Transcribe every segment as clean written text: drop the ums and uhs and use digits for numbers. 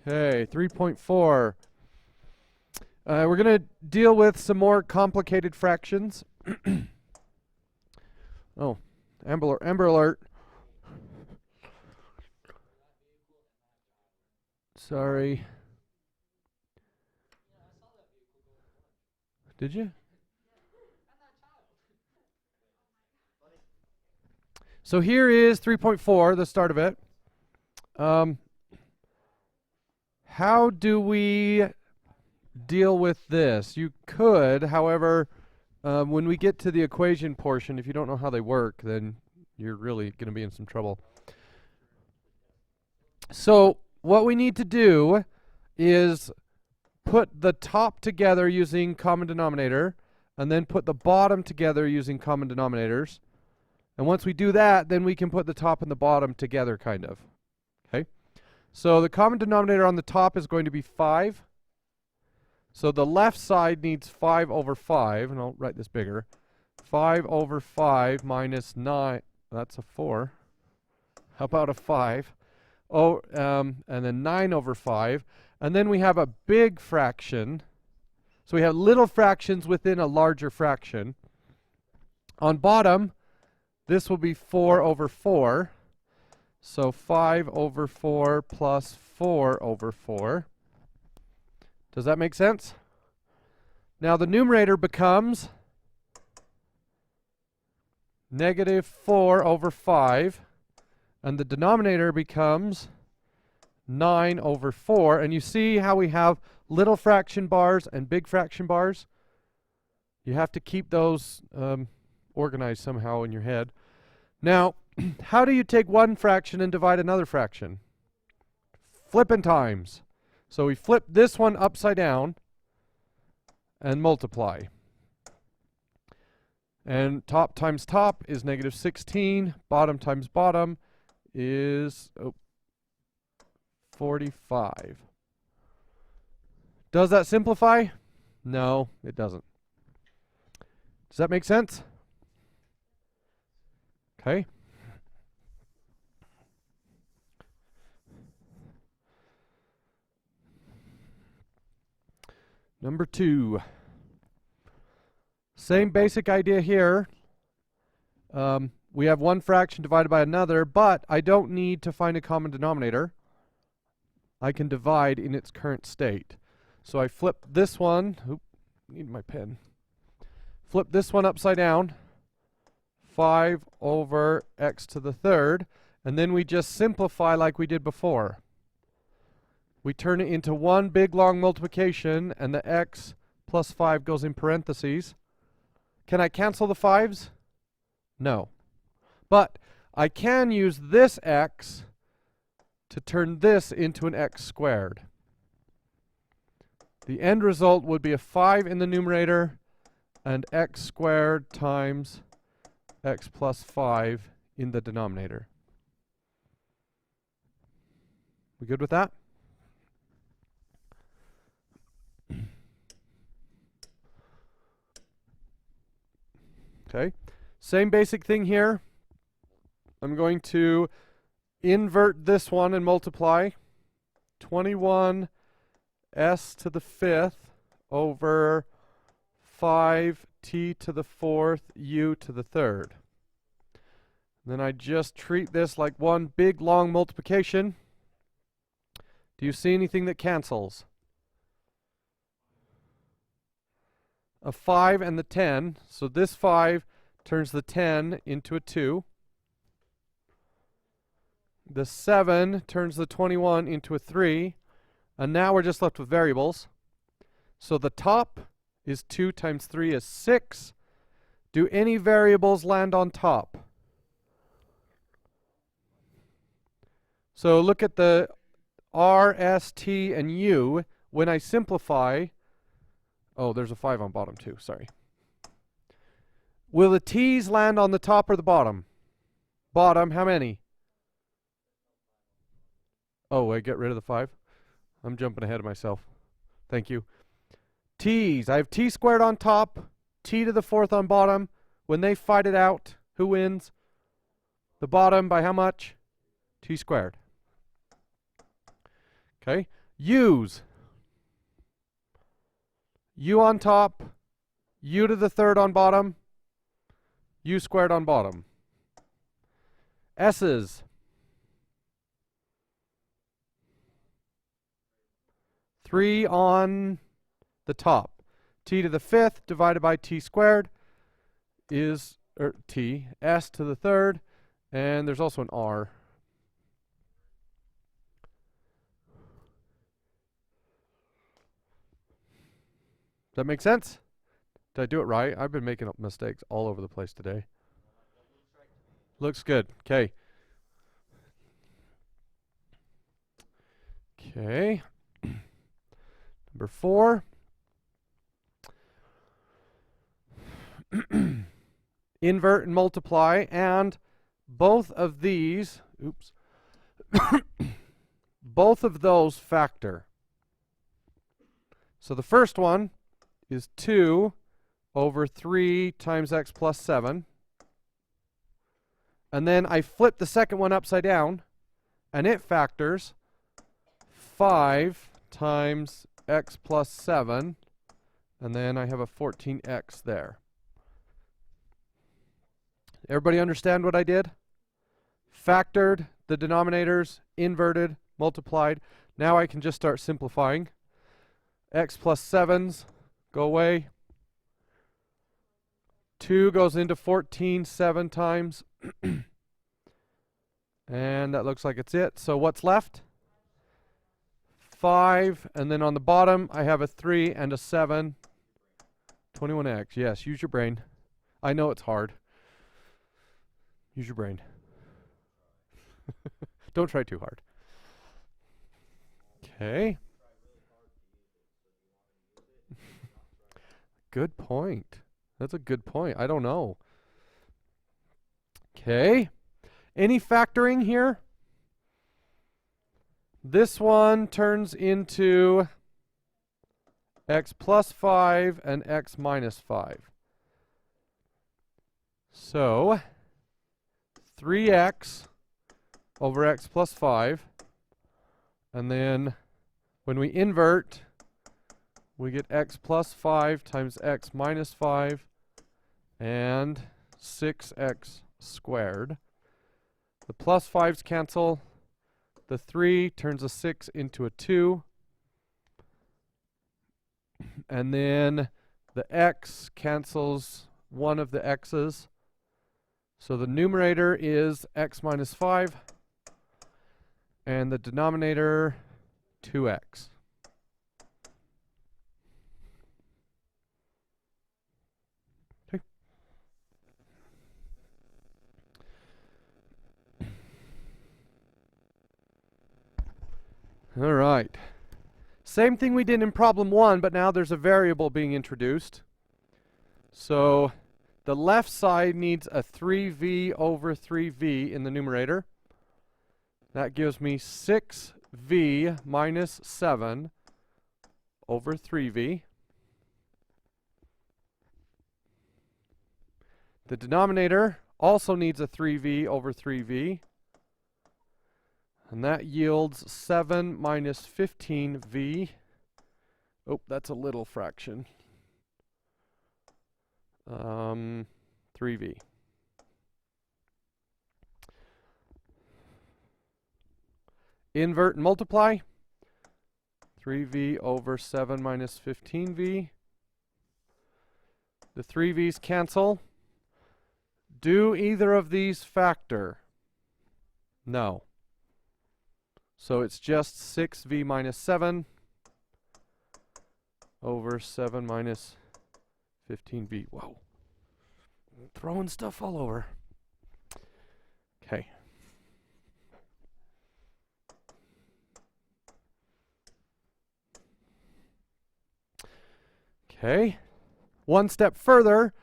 Okay, 3.4. We're going to deal with some more complicated fractions. Oh, Amber Alert. Sorry. Did you? So here is 3.4, the start of it. How do we deal with this? You could, however, when we get to the equation portion, if you don't know how they work, then you're really going to be in some trouble. So what we need to do is put the top together using common denominator, and then put the bottom together using common denominators. And once we do that, then we can put the top and the bottom together, kind of. Okay? So the common denominator on the top is going to be 5. So the left side needs 5 over 5, and I'll write this bigger. 5 over 5 minus 9, that's a 4. How about a 5? Oh, and then 9 over 5. And then we have a big fraction. So we have little fractions within a larger fraction. On bottom, this will be 4 over 4. So 5 over 4 plus 4 over 4. Does that make sense? Now the numerator becomes negative 4 over 5. And the denominator becomes 9 over 4. And you see how we have little fraction bars and big fraction bars? You have to keep those organized somehow in your head. Now, how do you take one fraction and divide another fraction? Flipping times. So we flip this one upside down and multiply. And top times top is negative 16. Bottom times bottom is 45. Does that simplify? No, it doesn't. Does that make sense? Okay. Number 2. Same basic idea here. We have one fraction divided by another, but I don't need to find a common denominator. I can divide in its current state. So I flip this one. Oop, need my pen. Flip this one upside down. 5 over x to the third. And then we just simplify like we did before. We turn it into one big long multiplication, and the x plus 5 goes in parentheses. Can I cancel the 5s? No. But I can use this x to turn this into an x squared. The end result would be a 5 in the numerator and x squared times x plus 5 in the denominator. We good with that? Okay. Same basic thing here. I'm going to invert this one and multiply. 21 s to the 5th over 5t to the 4th u to the 3rd. Then I just treat this like one big long multiplication. Do you see anything that cancels? A 5 and the 10. So this 5 turns the 10 into a 2. The 7 turns the 21 into a 3. And now we're just left with variables. So the top is 2 times 3 is 6. Do any variables land on top? So look at the r, s, t, and u. When I simplify, oh, there's a 5 on bottom too, sorry. Will the t's land on the top or the bottom? Bottom, how many? Oh, I get rid of the 5? I'm jumping ahead of myself. Thank you. T's. I have t squared on top, t to the 4th on bottom. When they fight it out, who wins? The bottom by how much? T squared. Okay. U's. U on top, u to the third on bottom, u squared on bottom. S's. 3 on the top. T to the fifth divided by t squared is t. S to the third, and there's also an r. Does that make sense? Did I do it right? I've been making up mistakes all over the place today. Looks good. Okay. Okay. Number 4. Invert and multiply, and both of these, both of those factor. So the first one is 2 over 3 times x plus 7. And then I flip the second one upside down, and it factors 5 times x plus 7, and then I have a 14x there. Everybody understand what I did? Factored the denominators, inverted, multiplied. Now I can just start simplifying. X plus 7's go away. 2 goes into 14 7 times. And that looks like it's it. So what's left? 5, and then on the bottom I have a 3 and a 7. 21x. Yes, use your brain. I know it's hard. Use your brain. Don't try too hard. Okay. Good point. That's a good point. I don't know. Okay. Any factoring here? This one turns into x plus 5 and x minus 5. So 3x over x plus 5. And then when we invert, we get x plus 5 times x minus 5 and 6x squared. The plus 5's cancel. The 3 turns a 6 into a 2. And then the x cancels one of the x's. So the numerator is x minus 5, and the denominator 2x. Okay. All right. Same thing we did in problem 1, but now there's a variable being introduced. So the left side needs a 3v over 3v in the numerator. That gives me 6v minus 7 over 3v. The denominator also needs a 3v over 3v. And that yields 7 minus 15v. Oh, that's a little fraction. 3v. Invert and multiply. 3v over 7 minus 15v. The 3v's cancel. Do either of these factor? No. So it's just 6v minus 7 over 7 minus 15v. Whoa. Throwing stuff all over. Okay. Okay. One step further,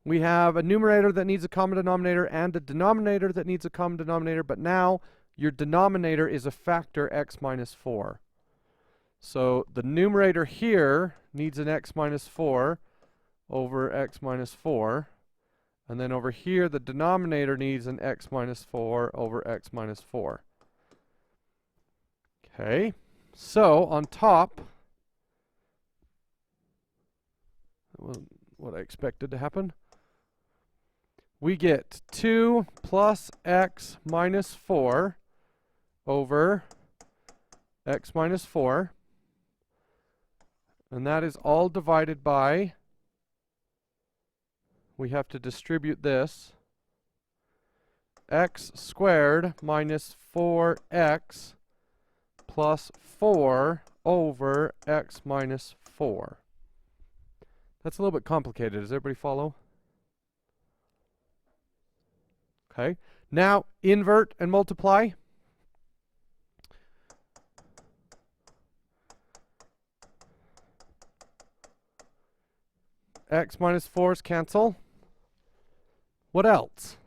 we have a numerator that needs a common denominator and a denominator that needs a common denominator, but now your denominator is a factor x minus 4. So the numerator here needs an x minus 4 over x minus 4. And then over here, the denominator needs an x minus 4 over x minus 4. Okay, So on top, what I expected to happen, we get 2 plus x minus 4 over x minus 4. And that is all divided by, we have to distribute this, x squared minus 4x plus 4 over x minus 4. That's a little bit complicated. Does everybody follow? Okay. Now invert and multiply. X minus 4's cancel. What else?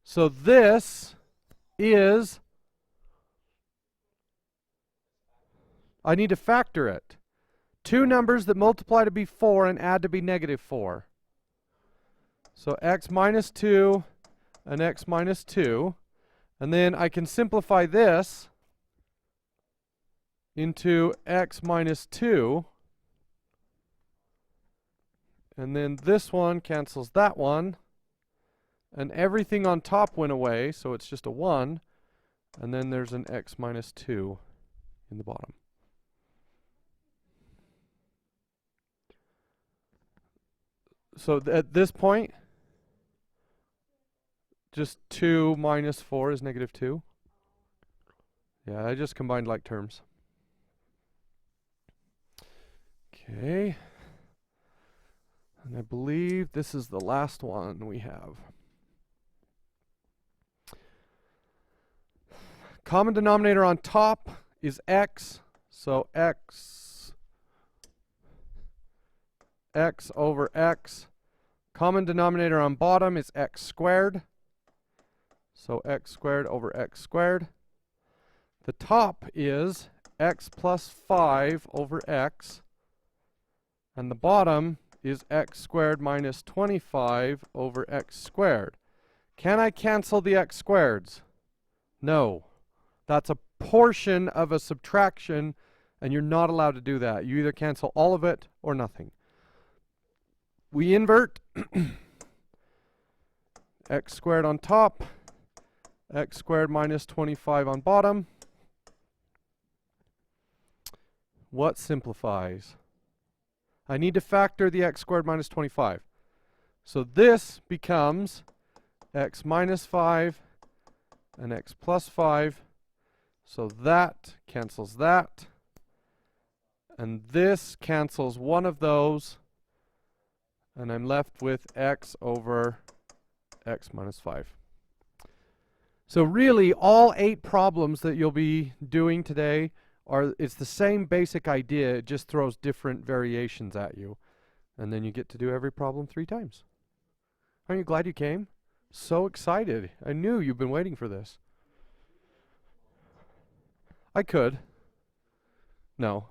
So this is, I need to factor it. Two numbers that multiply to be 4 and add to be negative 4. So x minus 2 and x minus 2. And then I can simplify this into x minus 2. And then this one cancels that one. And everything on top went away, so it's just a 1. And then there's an x minus 2 in the bottom. So at this point, just 2 minus 4 is negative 2. Yeah, I just combined like terms. Okay. And I believe this is the last one we have. Common denominator on top is x. So x over x. Common denominator on bottom is x squared. So x squared over x squared. The top is x plus 5 over x. And the bottom is x squared minus 25 over x squared. Can I cancel the x squareds? No. That's a portion of a subtraction, and you're not allowed to do that. You either cancel all of it or nothing. We invert. X squared on top, x squared minus 25 on bottom. What simplifies? I need to factor the x squared minus 25. So this becomes x minus 5 and x plus 5. So that cancels that. And this cancels one of those. And I'm left with x over x minus 5. So really, all 8 problems that you'll be doing today it's the same basic idea. It just throws different variations at you. And then you get to do every problem 3 times. Aren't you glad you came? So excited. I knew you've been waiting for this. I could. No.